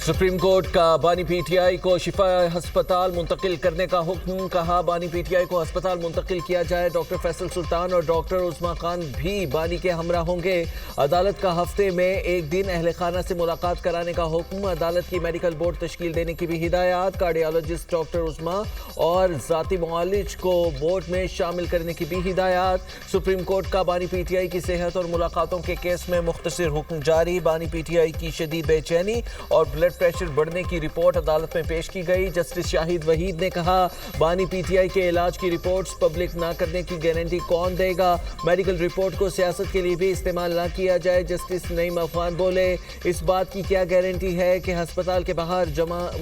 Supreme court का बानी PTI को शिफा हस्पताल मुंतकिल करने का हुक्म। कहा बानी पीटीआई को अस्पताल मुंतकिल किया जाए। डॉक्टर फैसल सुल्तान और डॉक्टर उस्मा खान भी बानी के हमरा होंगे। अदालत का हफ्ते में एक दिन अहले खाना से मुलाकात कराने का हुक्म। अदालत की मेडिकल बोर्ड तश्कील देने की भी हिदायत। कार्डियोलॉजिस्ट डॉक्टर उस्मा और ज़ाती मुआलिज को बोर्ड में शामिल करने की भी हिदायत। सुप्रीम कोर्ट का बानी पीटीआई की सेहत और मुलाकातों के केस में मुख्तसर हुक्म जारी। बानी पीटीआई की शदीद बेचैनी और ब्लड प्रेशर बढ़ने की रिपोर्ट अदालत में पेश की गई। जस्टिस शाहिद वहीद ने कहा बानी पीटीआई के इलाज की रिपोर्ट्स पब्लिक ना करने की गारंटी कौन देगा। मेडिकल रिपोर्ट को सियासत के लिए भी इस्तेमाल ना किया जाए। जस्टिस नईम अफगान बोले इस बात की क्या गारंटी है कि अस्पताल के बाहर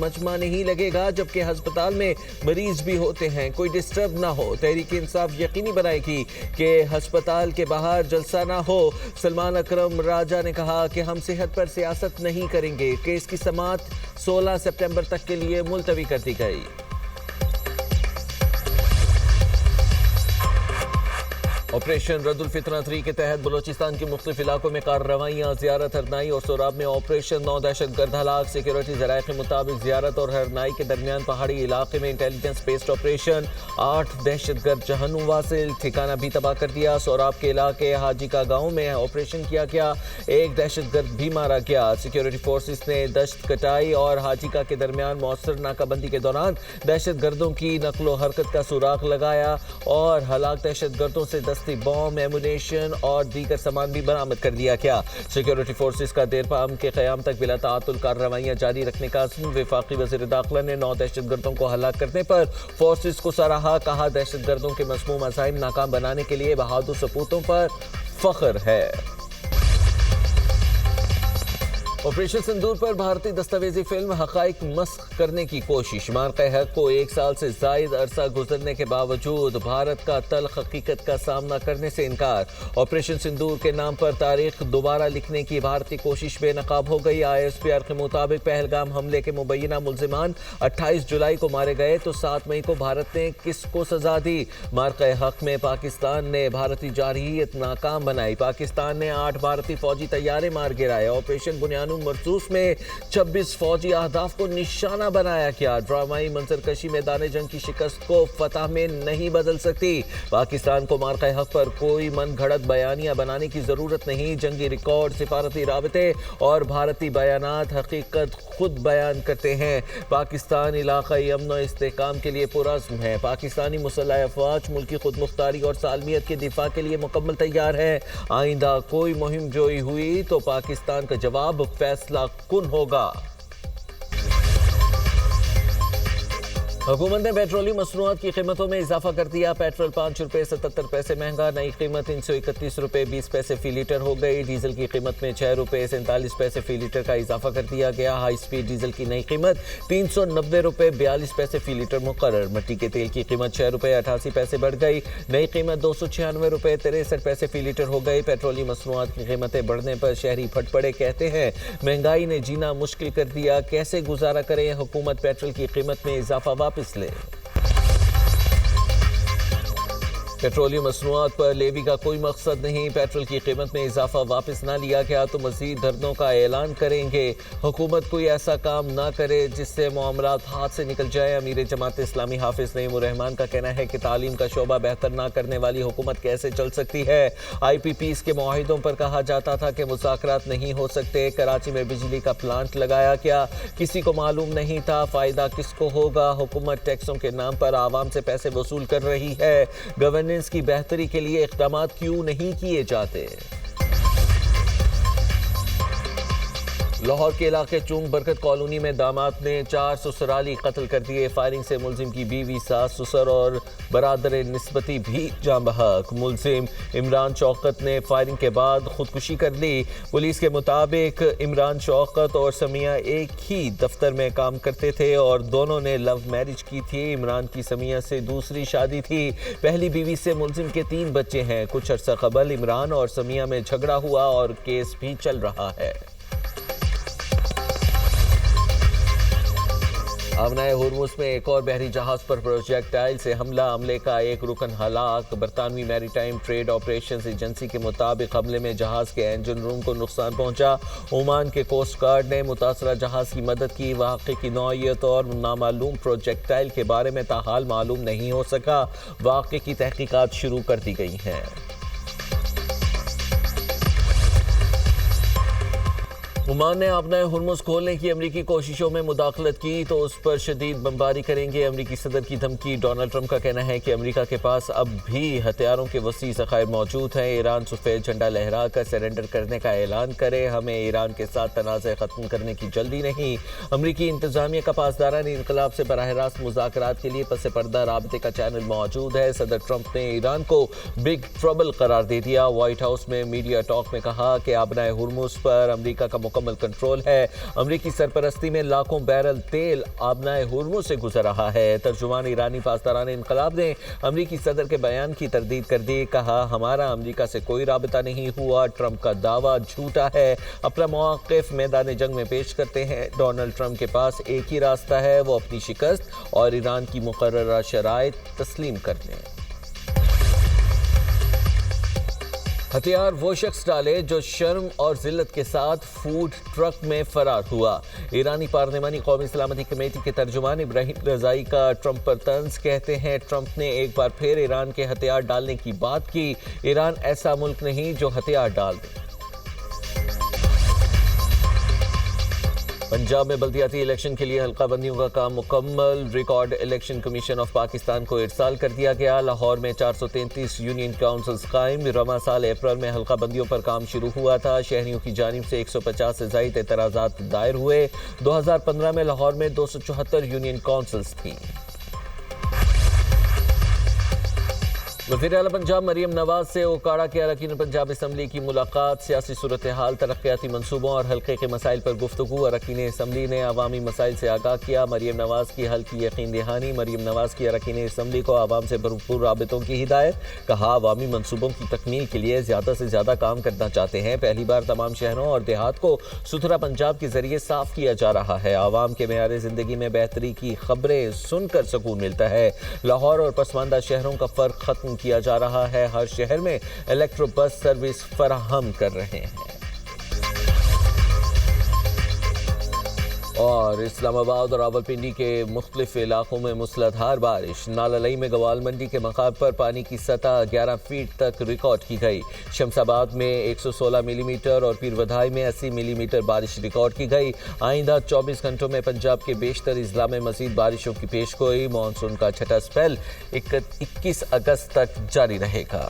मजमा नहीं लगेगा जबकि अस्पताल में मरीज भी होते हैं, कोई डिस्टर्ब ना हो। तहरीक इंसाफ यकीनी बनाएगी कि अस्पताल के बाहर जलसा ना हो। सलमान अकरम राजा ने कहा कि हम सेहत पर सियासत नहीं करेंगे। केस की समाअत 16 सितंबर तक के लिए मुलतवी कर दी गई। ऑपरेशन रद्दुल फितना 3 के तहत बलोचिस्तान के मुख्तलिफ इलाकों में कार्रवाइयाँ। ज़ियारत हरनाई और सोराब में ऑपरेशन। 9 दहशतगर्द हलाक। सिक्योरिटी ज़राए के मुताबिक ज़ियारत और हरनाई के दरमियान पहाड़ी इलाके में इंटेलिजेंस बेस्ड ऑपरेशन। 8 दहशतगर्द जहन्नुम वासिल। ठिकाना भी तबाह कर दिया। सोराब के इलाके हाजी का गाँव में ऑपरेशन किया गया। एक दहशतगर्द भी मारा गया। सिक्योरिटी फोर्सेस ने दश्त कटाई और हाजिका के दरमियान मौसर नाकाबंदी के दौरान दहशतगर्दों की नकलो हरकत का सुराग लगाया और हलाक दहशतगर्दों से बॉम्ब, एमुनेशन और दीगर सामान भी बरामद कर दिया गया। सिक्योरिटी फोर्सेस का देर पाम के क़याम तक बिला ताअतुल कार्रवाइयां जारी रखने का अज़्म। वफाकी वज़ीर दाखिला ने 9 दहशतगर्दों को हलाक करने पर फोर्सेस को सराहा। कहा दहशतगर्दों के मज़मूम अज़ाइम नाकाम बनाने के लिए बहादुर सपूतों पर फख्र है। ऑपरेशन सिंदूर पर भारतीय दस्तावेजी फिल्म हक़ाइक़ मस्ख़ करने की कोशिश। मार्क़े हक़ को 1 साल से ज़ायद अरसा गुजरने के बावजूद भारत का तल्ख़ हकीकत का सामना करने से इनकार। ऑपरेशन सिंदूर के नाम पर तारीख दोबारा लिखने की भारतीय कोशिश बेनकाब हो गई। ISPR के मुताबिक पहलगाम हमले के मुबैना मुल्ज़िमान 28 जुलाई को मारे गए तो 7 मई को भारत ने किसको सज़ा दी। मार्क़े हक़ में पाकिस्तान ने भारतीय जारहियत नाकाम बनाई। पाकिस्तान ने 8 भारतीय फ़ौजी तैयारे मार गिराए। ऑपरेशन बुनियाद मरसूस में 26 फौजी अहदाफ को निशाना बनाया गया। ड्रामाई मंजरकशी मैदान जंग की शिकस्त को फतह में नहीं बदल सकती। पाकिस्तान को मार्क़े हक़ पर कोई मन घड़त बयानियां बनाने की जरूरत नहीं। जंगी रिकॉर्ड, सिफारती राबते और भारतीय बयानात हकीकत खुद बयान करते हैं। पाकिस्तान इलाक़ाई अमन और इस्तेहकाम के लिए पुरअज़्म है। पाकिस्तानी मुसल्लह अफ़वाज मुल्की खुद मुख्तारी और सालमियत के दिफा के लिए मुकम्मल तैयार है। आइंदा कोई मुहिम जोई हुई तो पाकिस्तान का जवाब फैसला कुन होगा। हुकूमत ने पेट्रोलियम मसनूआत की कीमतों में इजाफा कर दिया। पेट्रोल 5 रुपये 77 पैसे महंगा। नई कीमत 331 रुपये 20 पैसे फी लीटर हो गई। डीजल की कीमत में 6 रुपये 47 पैसे फी लीटर का इजाफा कर दिया गया। हाई स्पीड डीजल की नई कीमत 390 रुपये 42 पैसे फी लीटर मुकर्रर। मिट्टी के तेल की कीमत 6 रुपये 88 पैसे बढ़ गई। नई कीमत 296 रुपये 63 पैसे फी लीटर हो गई। पेट्रोलियम मसनूआत की कीमतें बढ़ने पर शहरी फट पड़े। कहते हैं महंगाई ने जीना मुश्किल कर दिया, कैसे गुजारा करें। हुकूमत पेट्रोल की कीमत में इजाफा वापस ले। पेट्रोलियम मसनूआत पर लेवी का कोई मकसद नहीं। पेट्रोल की कीमत में इजाफा वापस ना लिया गया तो मजीद धरनों का ऐलान करेंगे। हुकूमत कोई ऐसा काम ना करे जिससे मामलात हाथ से निकल जाए। अमीर जमात इस्लामी हाफिज नईमुर रहमान का कहना है कि तालीम का शोबा बेहतर ना करने वाली हुकूमत कैसे चल सकती है। IPPs के मुआहिदों पर कहा जाता था कि मुज़ाकरात नहीं हो सकते। कराची में बिजली का प्लांट लगाया गया, किसी को मालूम नहीं था फ़ायदा किसको होगा। हुकूमत टैक्सों के नाम पर आवाम से पैसे वसूल कर रही है। गवर्नेंस की बेहतरी के लिए इक़दामात क्यों नहीं किए जाते। लाहौर के इलाके चुंग बरकत कॉलोनी में दामाद ने 4 ससुराली कत्ल कर दिए। फायरिंग से मुलजिम की बीवी, सास, ससुर और बरादर निस्बती भी जान बहक। मुलजिम इमरान शौकत ने फायरिंग के बाद खुदकुशी कर ली। पुलिस के मुताबिक इमरान शौकत और समिया एक ही दफ्तर में काम करते थे और दोनों ने लव मैरिज की थी। इमरान की समिया से दूसरी शादी थी। पहली बीवी से मुलजिम के 3 बच्चे हैं। कुछ अर्सा कबल इमरान और समिया में झगड़ा हुआ और केस भी चल रहा है। आमनाए हुर्मुज़ में एक और बहरी जहाज पर प्रोजेक्टाइल से हमले का एक रुकन हलाक। बरतानवी मैरीटाइम ट्रेड ऑपरेशंस एजेंसी के मुताबिक हमले में जहाज के इंजन रूम को नुकसान पहुंचा। ओमान के कोस्ट गार्ड ने मुतासरा जहाज की मदद की। वाक़े की नौइयत और नामालूम प्रोजेक्टाइल के बारे में ताहाल मालूम नहीं हो सका। वाक़े की तहकीकात शुरू कर दी गई हैं। ओमान ने आबनाए हुर्मुज़ खोलने की अमरीकी कोशिशों में मुदाखलत की तो उस पर शदीद बमबारी करेंगे। अमरीकी सदर की धमकी। डोनाल्ड ट्रंप का कहना है कि अमरीका के पास अब भी हथियारों के वसी ज़खायर मौजूद हैं। ईरान सफ़ेद झंडा लहरा कर सरेंडर करने का ऐलान करे। हमें ईरान के साथ तनाज़े ख़त्म करने की जल्दी नहीं। अमरीकी इंतज़ामिया का पासदारान इनकलाब से बराह रास्त मुज़ाकरात के लिए पस पर्दा राबते का चैनल मौजूद है। सदर ट्रंप ने ईरान को बिग ट्रबल करार दे दिया। व्हाइट हाउस में मीडिया टॉक में कहा कि आबनाए हुर्मुज़ पर अमरीका का मुकम्मल कंट्रोल है। अमरीकी सरपरस्ती में लाखों बैरल तेल आबनाए हुर्मुज़ से गुजर रहा है। तर्जुमान ईरानी पासदारान इनकलाब ने अमरीकी सदर के बयान की तरदीद कर दी। कहा, हमारा अमरीका से कोई राबता नहीं हुआ। ट्रंप का दावा झूठा है। अपना मौक़िफ़ मैदान जंग में पेश करते हैं। डोनाल्ड ट्रंप के पास एक ही रास्ता है, वो अपनी शिकस्त और ईरान की मुकर्ररा शराइत तस्लीम कर लें। हथियार वो शख्स डाले जो शर्म और जिल्लत के साथ फूड ट्रक में फरार हुआ। ईरानी पार्लिमानी कौमी सलामती कमेटी के तर्जुमान इब्राहिम रज़ाई का ट्रंप पर तंज। कहते हैं, ट्रंप ने एक बार फिर ईरान के हथियार डालने की बात की। ईरान ऐसा मुल्क नहीं जो हथियार डाल दे। पंजाब में बल्दियाती इलेक्शन के लिए हल्का बंदियों का काम मुकम्मल। Record election commission of Pakistan को इरसाल कर दिया गया। लाहौर में 433 यूनियन काउंसिल्स कायम। रवां साल अप्रैल में हल्का बंदियों पर काम शुरू हुआ था। शहरियों की जानिब से 150 से ज़ायद एतराज़ात दायर हुए। 2015 में लाहौर में 274 यूनियन काउंसिल्स थीं। वज़ीर आला पंजाब मरियम नवाज से ओकाड़ा के अरकान पंजाब असम्बली की मुलाकात। सियासी सूरत हाल, तरक्याती मनसूबों और हल्के के मसाइल पर गुफ्तगू। अरकान असम्बली ने अवामी मसाइल से आगाह किया। मरियम नवाज की हल की यकीन दहानी। मरियम नवाज की अरकान असम्बली को आवाम से भरपूर राबितों की हिदायत। कहा, अवामी मनसूबों की तकमील के लिए ज़्यादा से ज़्यादा काम करना चाहते हैं। पहली बार तमाम शहरों और देहात को सुथरा पंजाब के ज़रिए साफ़ किया जा रहा है। आवाम के मेयार ज़िंदगी में बेहतरी की खबरें सुनकर सुकून मिलता है। लाहौर और पसमानदा शहरों का फ़र्क ख़त्म किया जा रहा है। हर शहर में इलेक्ट्रो बस सर्विस फराहम कर रहे हैं। और इस्लामाबाद और रावलपिंडी के मुख्तलिफ इलाकों में मूसलाधार बारिश। नालालई में गवाल मंडी के मकाम पर पानी की सतह 11 फीट तक रिकॉर्ड की गई। शमशाबाद में 116 मिलीमीटर और पीरवधाई में 80 मिलीमीटर बारिश रिकॉर्ड की गई। आइंदा 24 घंटों में पंजाब के बेशतर अजला में मजीद बारिशों की पेशगोई। मानसून का छठा स्पेल 21 अगस्त तक जारी रहेगा।